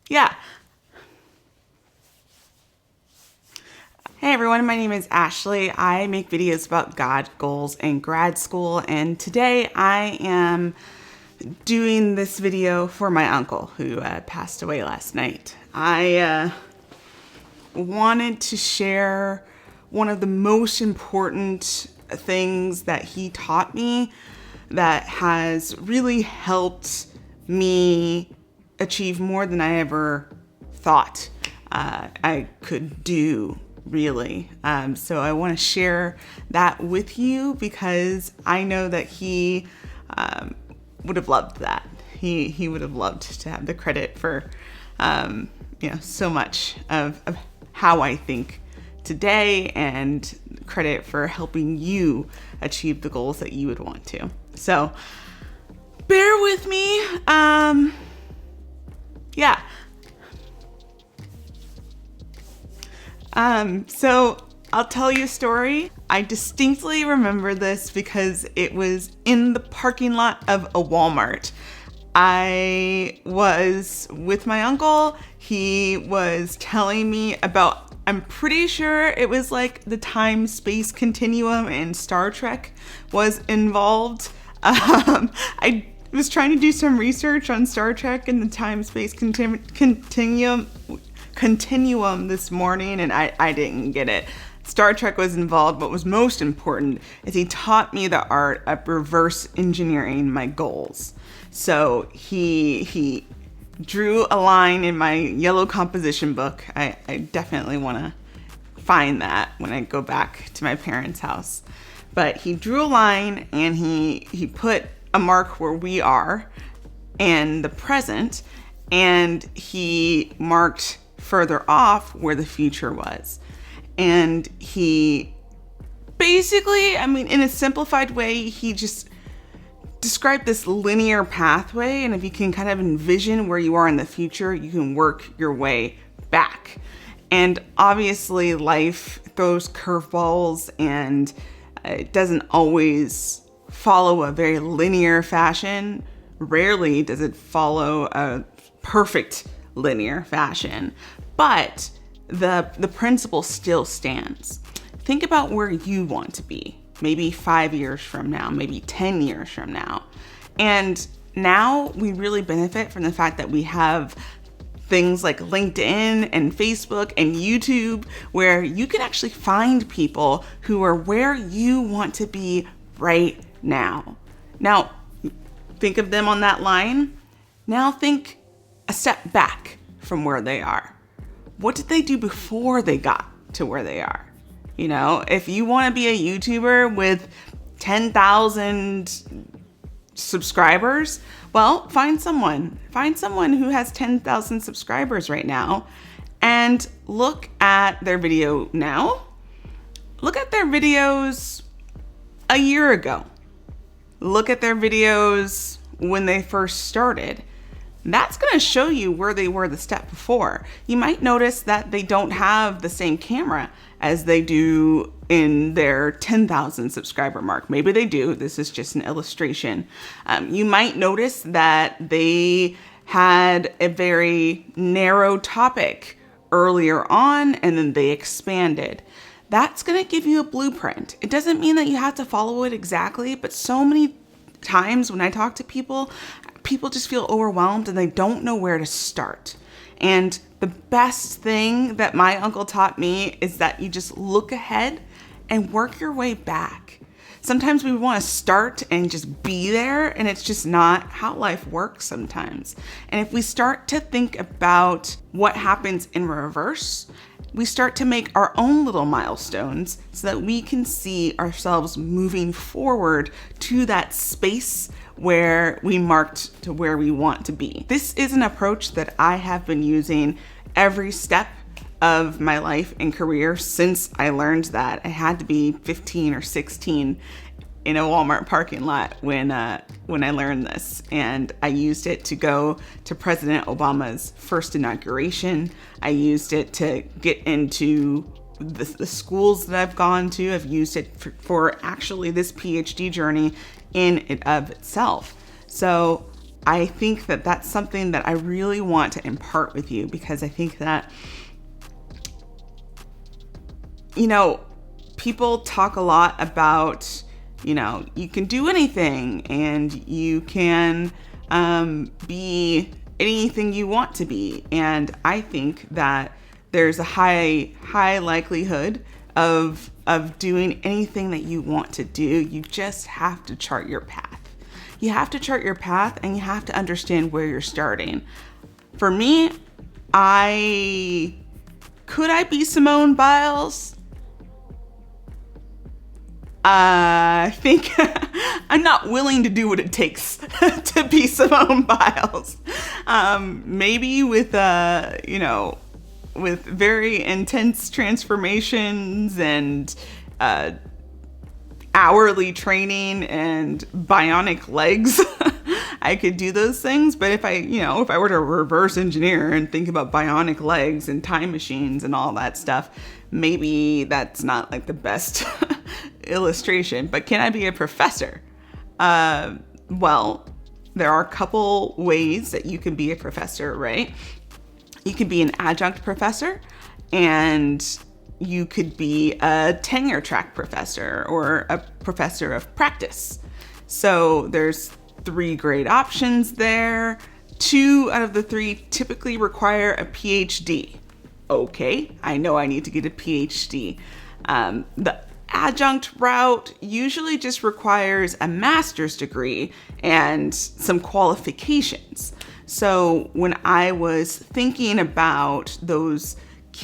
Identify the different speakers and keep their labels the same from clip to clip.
Speaker 1: Yeah. Hey everyone, my name is Ashley. I make videos about God, goals, and grad school, and today I am doing this video for my uncle who passed away last night. I wanted to share one of the most important things that he taught me that has really helped me achieve more than I ever thought I could do, really. So I want to share that with you because I know that he would have loved that. He would have loved to have the credit for so much of how I think today and credit for helping you achieve the goals that you would want to. So bear with me. So I'll tell you a story. I distinctly remember this because it was in the parking lot of a Walmart. I was with my uncle. He was telling me about, I'm pretty sure it was like the time-space continuum and Star Trek was involved. I was trying to do some research on Star Trek and the time-space continuum this morning, and I didn't get it. Star Trek was involved. What was most important is he taught me the art of reverse engineering my goals. So he drew a line in my yellow composition book. I definitely want to find that when I go back to my parents' house. But he drew a line and he put a mark where we are and the present, and he marked further off where the future was. And he basically, in a simplified way, he just described this linear pathway. And if you can kind of envision where you are in the future, you can work your way back. And obviously life throws curveballs and it doesn't always follow a very linear fashion. Rarely does it follow a perfect linear fashion, but the principle still stands. Think about where you want to be, maybe 5 years from now, maybe 10 years from now. And now we really benefit from the fact that we have things like LinkedIn and Facebook and YouTube, where you can actually find people who are where you want to be right now. Now, think of them on that line. Now think a step back from where they are. What did they do before they got to where they are? If you want to be a YouTuber with 10,000 subscribers, well, find someone who has 10,000 subscribers right now and look at their video now. Look at their videos a year ago. Look at their videos when they first started. That's going to show you where they were the step before. You might notice that they don't have the same camera as they do in their 10,000 subscriber mark. Maybe they do. This is just an illustration. You might notice that they had a very narrow topic earlier on and then they expanded. That's going to give you a blueprint. It doesn't mean that you have to follow it exactly, but so many times when I talk to people just feel overwhelmed and they don't know where to start. And the best thing that my uncle taught me is that you just look ahead and work your way back. Sometimes we want to start and just be there, and it's just not how life works sometimes. And if we start to think about what happens in reverse, we start to make our own little milestones so that we can see ourselves moving forward to that space where we marked to where we want to be. This is an approach that I have been using every step of my life and career since I learned that. I had to be 15 or 16 in a Walmart parking lot when I learned this. And I used it to go to President Obama's first inauguration. I used it to get into the schools that I've gone to. I've used it for actually this PhD journey in and of itself. So I think that that's something that I really want to impart with you, because I think that, people talk a lot about, you can do anything and you can be anything you want to be. And I think that there's a high likelihood of doing anything that you want to do. You just have to chart your path. You have to chart your path, and you have to understand where you're starting. For me, could I be Simone Biles? I think I'm not willing to do what it takes to be Simone Biles. Maybe with with very intense transformations and hourly training and bionic legs, I could do those things. But if I were to reverse engineer and think about bionic legs and time machines and all that stuff, maybe that's not like the best illustration. But can I be a professor? Well, there are a couple ways that you can be a professor, right? You could be an adjunct professor, and you could be a tenure track professor or a professor of practice. So there's 3 great options there. 2 out of the 3 typically require a PhD. Okay, I know I need to get a PhD. The adjunct route usually just requires a master's degree and some qualifications. So when I was thinking about those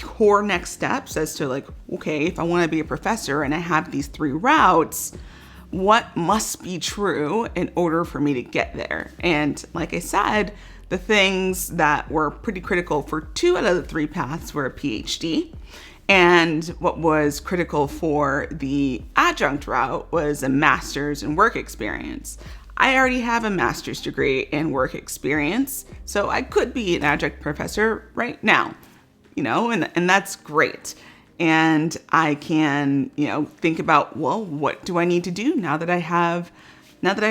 Speaker 1: core next steps as to like, okay, if I want to be a professor and I have these 3 routes, what must be true in order for me to get there? And like I said, the things that were pretty critical for 2 out of the 3 paths were a PhD. And what was critical for the adjunct route was a master's and work experience. I already have a master's degree and work experience, so I could be an adjunct professor right now, and that's great. And I can, think about, well, what do I need to do now that I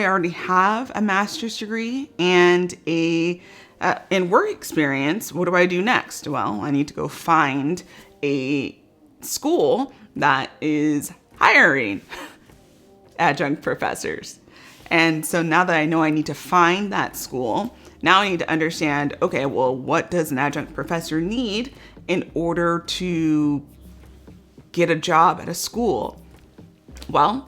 Speaker 1: already have a master's degree and in work experience? What do I do next? Well, I need to go find a school that is hiring adjunct professors. And so now that I know I need to find that school, now I need to understand, okay, well, what does an adjunct professor need in order to get a job at a school? Well,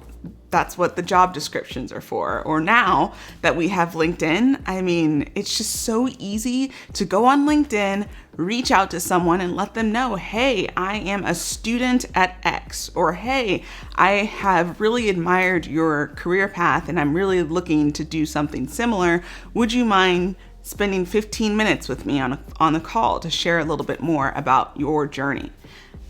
Speaker 1: that's what the job descriptions are for. Or now that we have LinkedIn, it's just so easy to go on LinkedIn, reach out to someone and let them know, hey, I am a student at X, or hey, I have really admired your career path and I'm really looking to do something similar. Would you mind spending 15 minutes with me on a call to share a little bit more about your journey?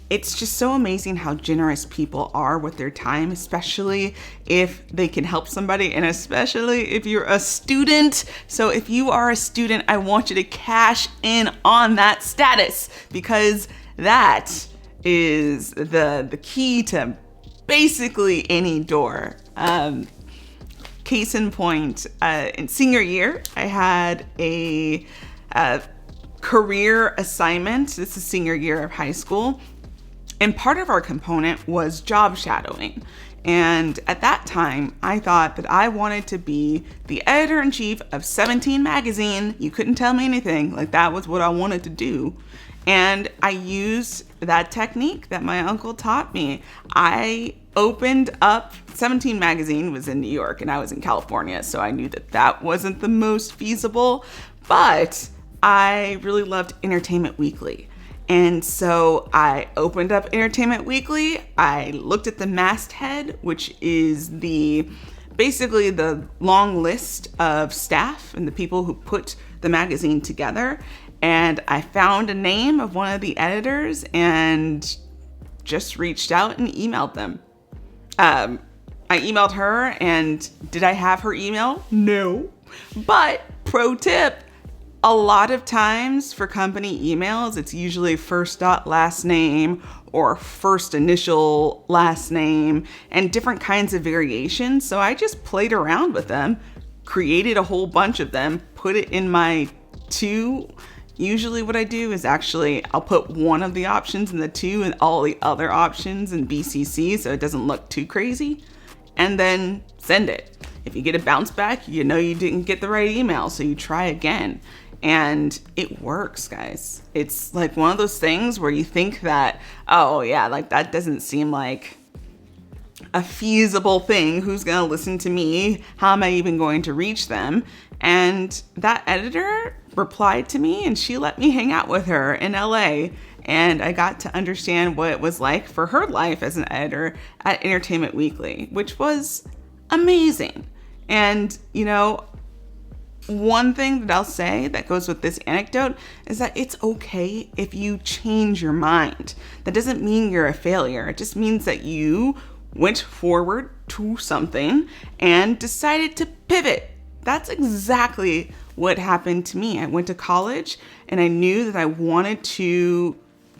Speaker 1: It's just so amazing how generous people are with their time, especially if they can help somebody, and especially if you're a student. So if you are a student, I want you to cash in on that status, because that is the key to basically any door. Case in point, in senior year, I had a career assignment. This is senior year of high school. And part of our component was job shadowing. And at that time, I thought that I wanted to be the editor-in-chief of 17 magazine. You couldn't tell me anything. Like, that was what I wanted to do. And I used that technique that my uncle taught me. I opened up, 17 magazine was in New York and I was in California, so I knew that wasn't the most feasible, but I really loved Entertainment Weekly. And so I opened up Entertainment Weekly. I looked at the masthead, which is basically the long list of staff and the people who put the magazine together. And I found a name of one of the editors and just reached out and emailed them. I emailed her, and did I have her email? No. But pro tip, a lot of times for company emails, it's usually first dot last name or first initial last name and different kinds of variations. So I just played around with them, created a whole bunch of them, put it in my two. Usually what I do is I'll put one of the options in the two and all the other options in BCC so it doesn't look too crazy, and then send it. If you get a bounce back, you know you didn't get the right email, so you try again. And it works, guys. It's like one of those things where you think that, oh yeah, like that doesn't seem like a feasible thing. Who's going to listen to me? How am I even going to reach them? And that editor replied to me, and she let me hang out with her in LA. And I got to understand what it was like for her life as an editor at Entertainment Weekly, which was amazing. And, you know, one thing that I'll say that goes with this anecdote is that it's okay if you change your mind. That doesn't mean you're a failure. It just means that you went forward to something and decided to pivot. That's exactly what happened to me. I went to college and I knew that I wanted to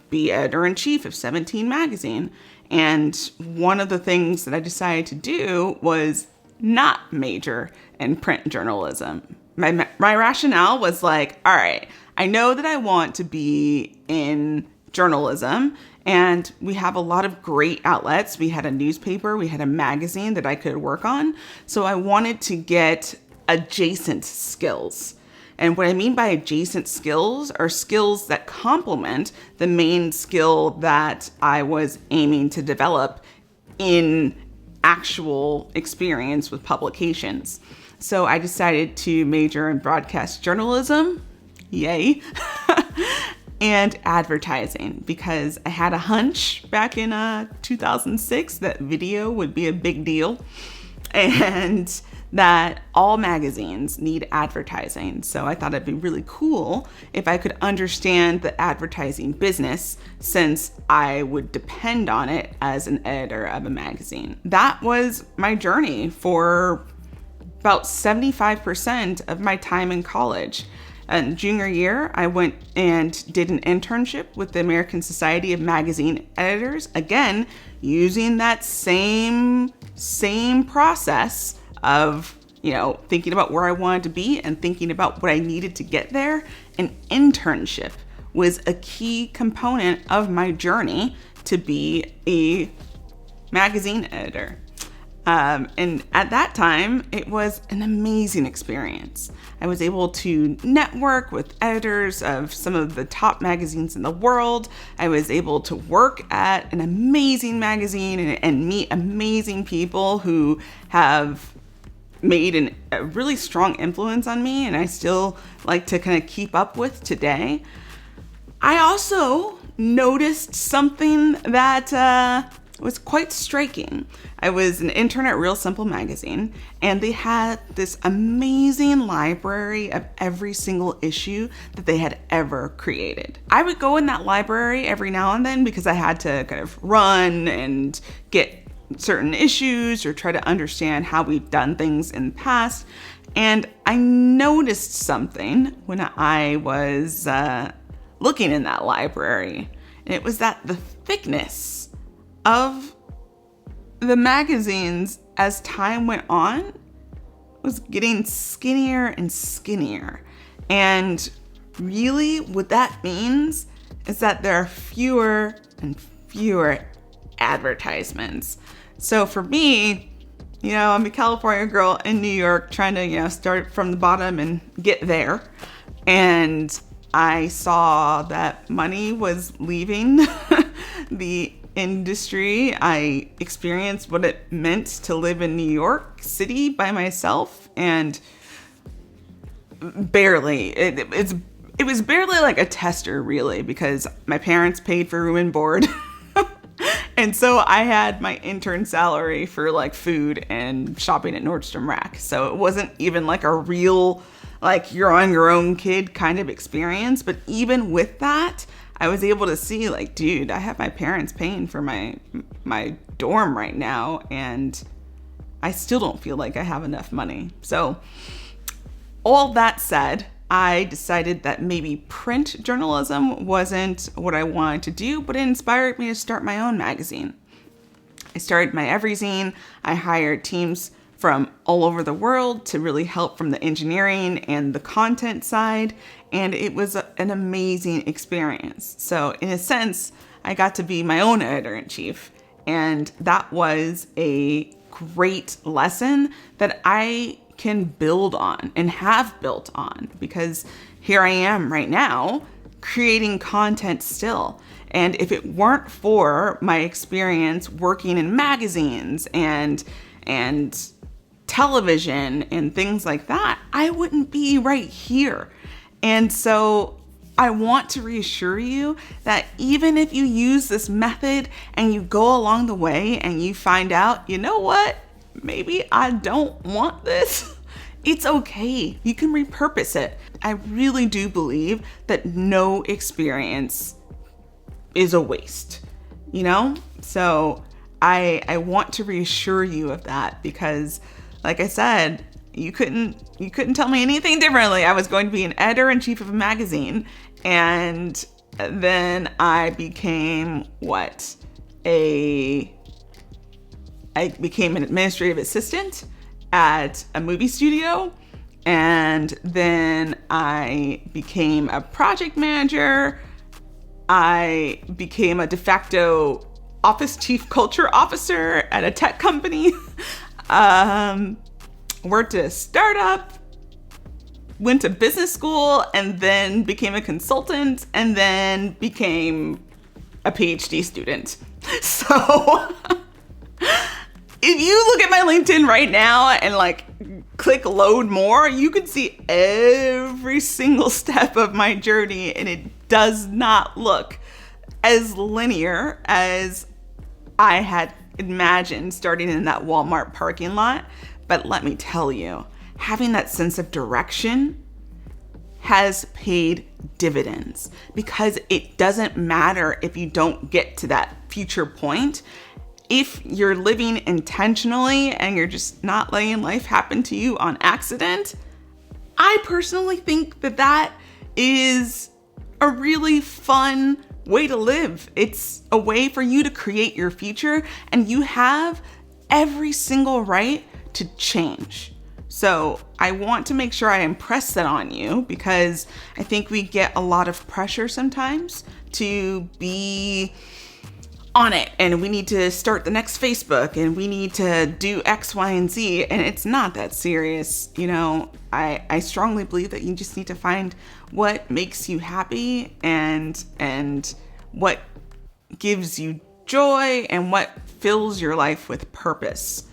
Speaker 1: be editor-in-chief of 17 magazine. And one of the things that I decided to do was not major in print journalism. My rationale was like, all right, I know that I want to be in journalism, and we have a lot of great outlets. We had a newspaper, we had a magazine that I could work on. So I wanted to get adjacent skills. And what I mean by adjacent skills are skills that complement the main skill that I was aiming to develop in actual experience with publications. So I decided to major in broadcast journalism, yay, and advertising, because I had a hunch back in 2006 that video would be a big deal and that all magazines need advertising. So I thought it'd be really cool if I could understand the advertising business, since I would depend on it as an editor of a magazine. That was my journey for about 75% of my time in college. And junior year, I went and did an internship with the American Society of Magazine Editors, again, using that same process of, you know, thinking about where I wanted to be and thinking about what I needed to get there. An internship was a key component of my journey to be a magazine editor. And at that time, it was an amazing experience. I was able to network with editors of some of the top magazines in the world. I was able to work at an amazing magazine and meet amazing people who have made a really strong influence on me, and I still like to kind of keep up with today. I also noticed something that was quite striking. I was an intern at Real Simple magazine, and they had this amazing library of every single issue that they had ever created. I would go in that library every now and then because I had to kind of run and get certain issues or try to understand how we've done things in the past. And I noticed something when I was looking in that library, and it was that the thickness of the magazines as time went on was getting skinnier and skinnier. And really what that means is that there are fewer and fewer advertisements. So for me, you know, I'm a California girl in New York trying to, you know, start from the bottom and get there. And I saw that money was leaving the industry. I experienced what it meant to live in New York City by myself, and barely. It was barely like a tester, really, because my parents paid for room and board. And so I had my intern salary for like food and shopping at Nordstrom Rack. So it wasn't even like a real, like, you're on your own kid kind of experience. But even with that, I was able to see, like, dude, I have my parents paying for my dorm right now, and I still don't feel like I have enough money. So all that said, I decided that maybe print journalism wasn't what I wanted to do, but it inspired me to start my own magazine. I started my Everyzine. I hired teams from all over the world to really help from the engineering and the content side. And it was an amazing experience. So in a sense, I got to be my own editor-in-chief. And that was a great lesson that I can build on and have built on, because here I am right now creating content still. And if it weren't for my experience working in magazines and television and things like that, I wouldn't be right here. And so I want to reassure you that even if you use this method and you go along the way and you find out, you know what, maybe I don't want this, it's okay. You can repurpose it. I really do believe that no experience is a waste, you know? So I want to reassure you of that, because like I said, you couldn't tell me anything differently. I was going to be an editor-in-chief of a magazine, and then I became I became an administrative assistant at a movie studio, and then I became a project manager. I became a de facto office chief culture officer at a tech company. Worked at a startup, went to business school, and then became a consultant, and then became a PhD student. So if you look at my LinkedIn right now and like click load more, you can see every single step of my journey, and it does not look as linear as I had imagined starting in that Walmart parking lot. But let me tell you, having that sense of direction has paid dividends, because it doesn't matter if you don't get to that future point. If you're living intentionally and you're just not letting life happen to you on accident, I personally think that that is a really fun way to live. It's a way for you to create your future, and you have every single right to change. So I want to make sure I impress that on you, because I think we get a lot of pressure sometimes to be on it, and we need to start the next Facebook, and we need to do X, Y, and Z, and it's not that serious. You know, I strongly believe that you just need to find what makes you happy and what gives you joy and what fills your life with purpose.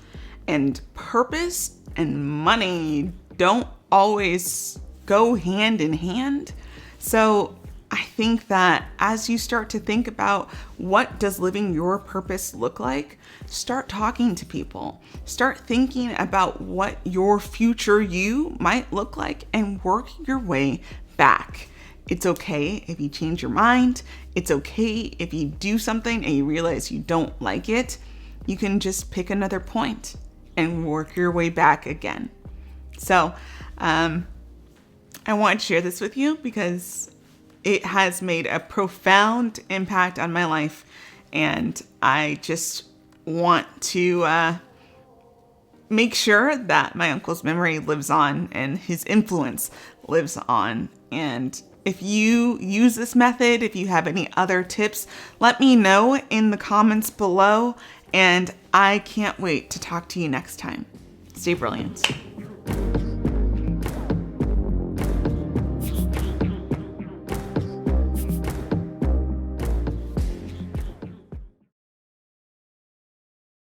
Speaker 1: And purpose and money don't always go hand in hand. So I think that as you start to think about what does living your purpose look like, start talking to people. Start thinking about what your future you might look like and work your way back. It's okay if you change your mind. It's okay if you do something and you realize you don't like it. You can just pick another point and work your way back again. So I want to share this with you because it has made a profound impact on my life, and I just want to make sure that my uncle's memory lives on and his influence lives on. And if you use this method, if you have any other tips, let me know in the comments below, and I can't wait to talk to you next time. Stay brilliant.